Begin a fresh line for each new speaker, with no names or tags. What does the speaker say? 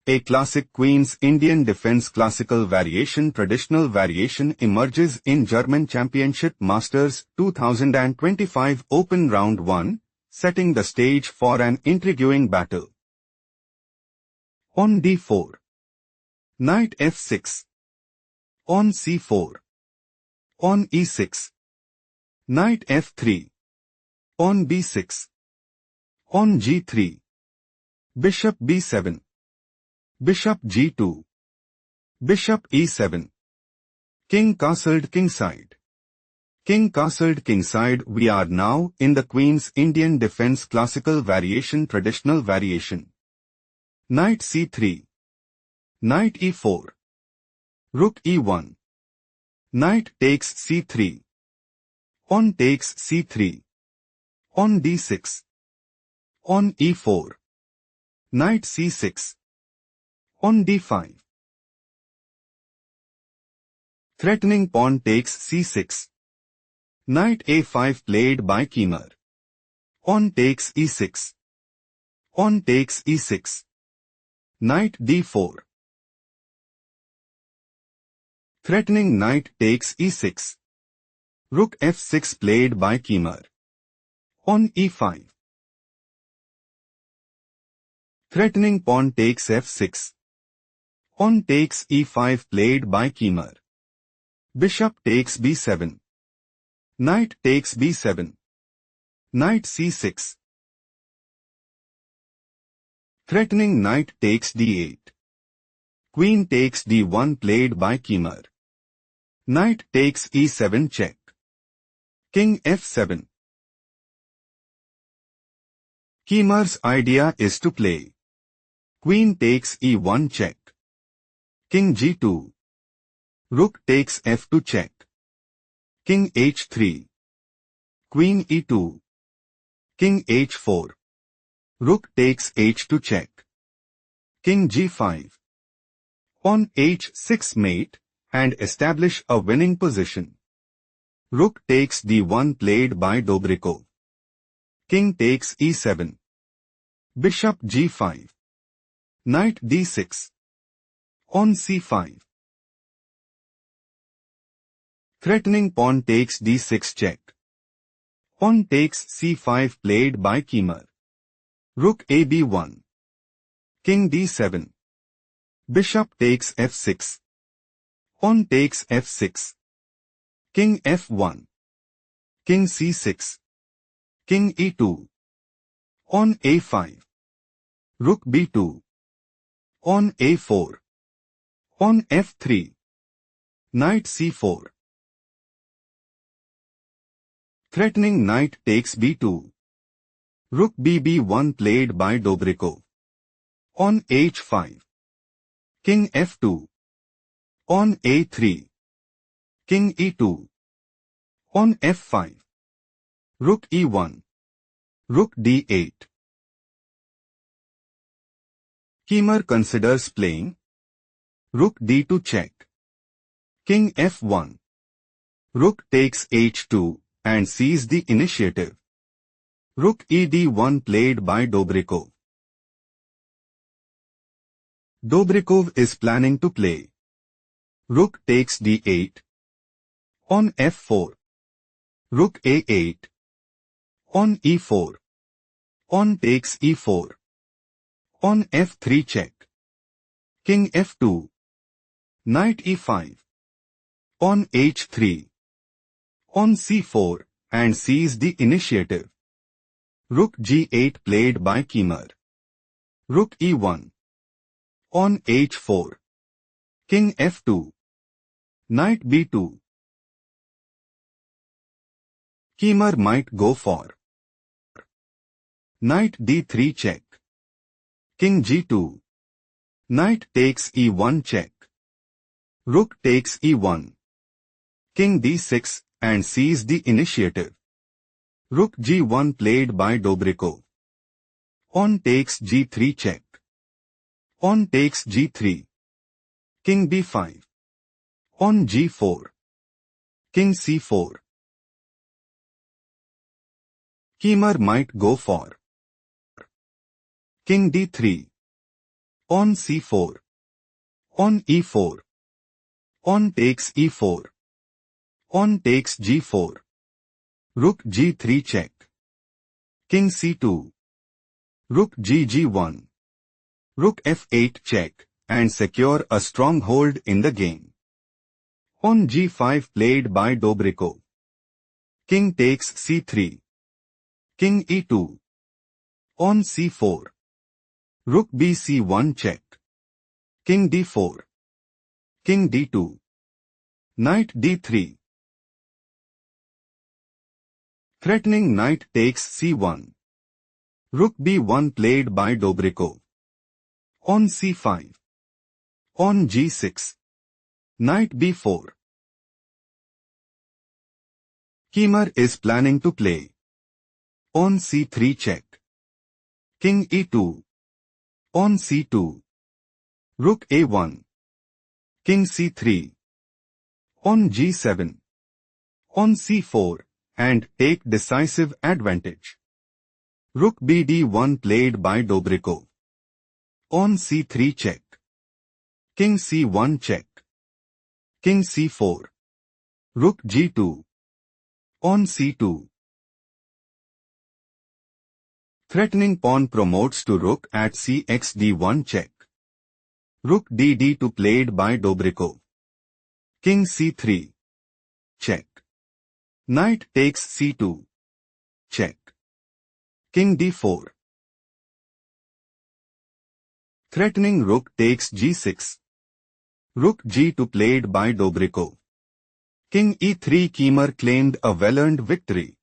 A classic Queen's Indian defense classical variation traditional variation emerges in German Championship Masters 2025 Open Round 1, setting the stage for an intriguing battle. On d4. Knight f6. On c4. On e6. Knight f3. On b6. On g3. Bishop b7. Bishop g2. Bishop e7. King castled kingside. King castled kingside. We are now in the Queen's Indian defense classical variation traditional variation. Knight c3. Knight e4. Rook e1. Knight takes c3. On takes c3. On d6. On e4. Knight c6. On d5. Threatening pawn takes c6. Knight a5 played by Keymer. On takes e6. On takes e6. Knight d4. Threatening knight takes e6. Rook f6 played by Keymer. On e5. Threatening pawn takes f6. On takes e5 played by Keymer. Bishop takes b7. Knight takes b7. Knight c6. Threatening knight takes d8. Queen takes d1 played by Keymer. Knight takes e7 check. King f7. Keymer's idea is to play Queen takes e1 check. King g2. Rook takes f2 check. King h3. Queen e2. King h4. Rook takes h2 check. King g5. On h6 mate, and establish a winning position. Rook takes d1 played by Dobrikov. King takes e7. Bishop g5. Knight d6. On c5. Threatening pawn takes d6 check. On takes c5 played by Keymer. Rook ab1. King d7. Bishop takes f6. On takes f6. King f1. King c6. King e2. On a5. Rook b2. On a4. On f3. Knight c4. Threatening knight takes b2. Rook bb1 played by Dobrikov. On h5. King f2. On a3. King e2. On f5. Rook e1. Rook d8. Keymer considers playing Rook d2 check. King f1. Rook takes h2 and sees the initiative. Rook ed1 played by Dobrikov. Dobrikov is planning to play Rook takes d8. On f4. Rook a8. On e4. On takes e4. On f3 check. King f2. Knight e5. On h3. On c4 and sees the initiative. Rook g8 played by Keymer. Rook e1. On h4. King f2. Knight b2. Keymer might go for Knight d3 check. King g2. Knight takes e1 check. Rook takes e1. King d6 and sees the initiative. Rook g1 played by Dobrikov. On takes g3 check. On takes g3. King b5. On g4. King c4. Keymer might go for King d3. On c4. On e4. On takes e4. On takes g4. Rook g3 check. King c2. Rook g1. Rook f8 check, and secure a stronghold in the game. On g5 played by Dobrikov. King takes c3. King e2. On c4. Rook bc1 check. King d4. King d2. Knight d3. Threatening knight takes c1. Rook b1 played by Dobrikov. On c5. On g6. Knight b4. Keymer is planning to play. On c3 check. King e2. On c2. Rook a1. King c3. On g7. On c4, and take decisive advantage. Rook bd1 played by Dobrikov. On c3 check. King c1 check. King c4. Rook g2. On c2. Threatening pawn promotes to rook at cx d1 check. Rook dd2 played by Dobrikov. King c3. Check. Knight takes c2. Check. King d4. Threatening rook takes g6. Rook g2 played by Dobrikov. King e3. Keymer claimed a well-earned victory.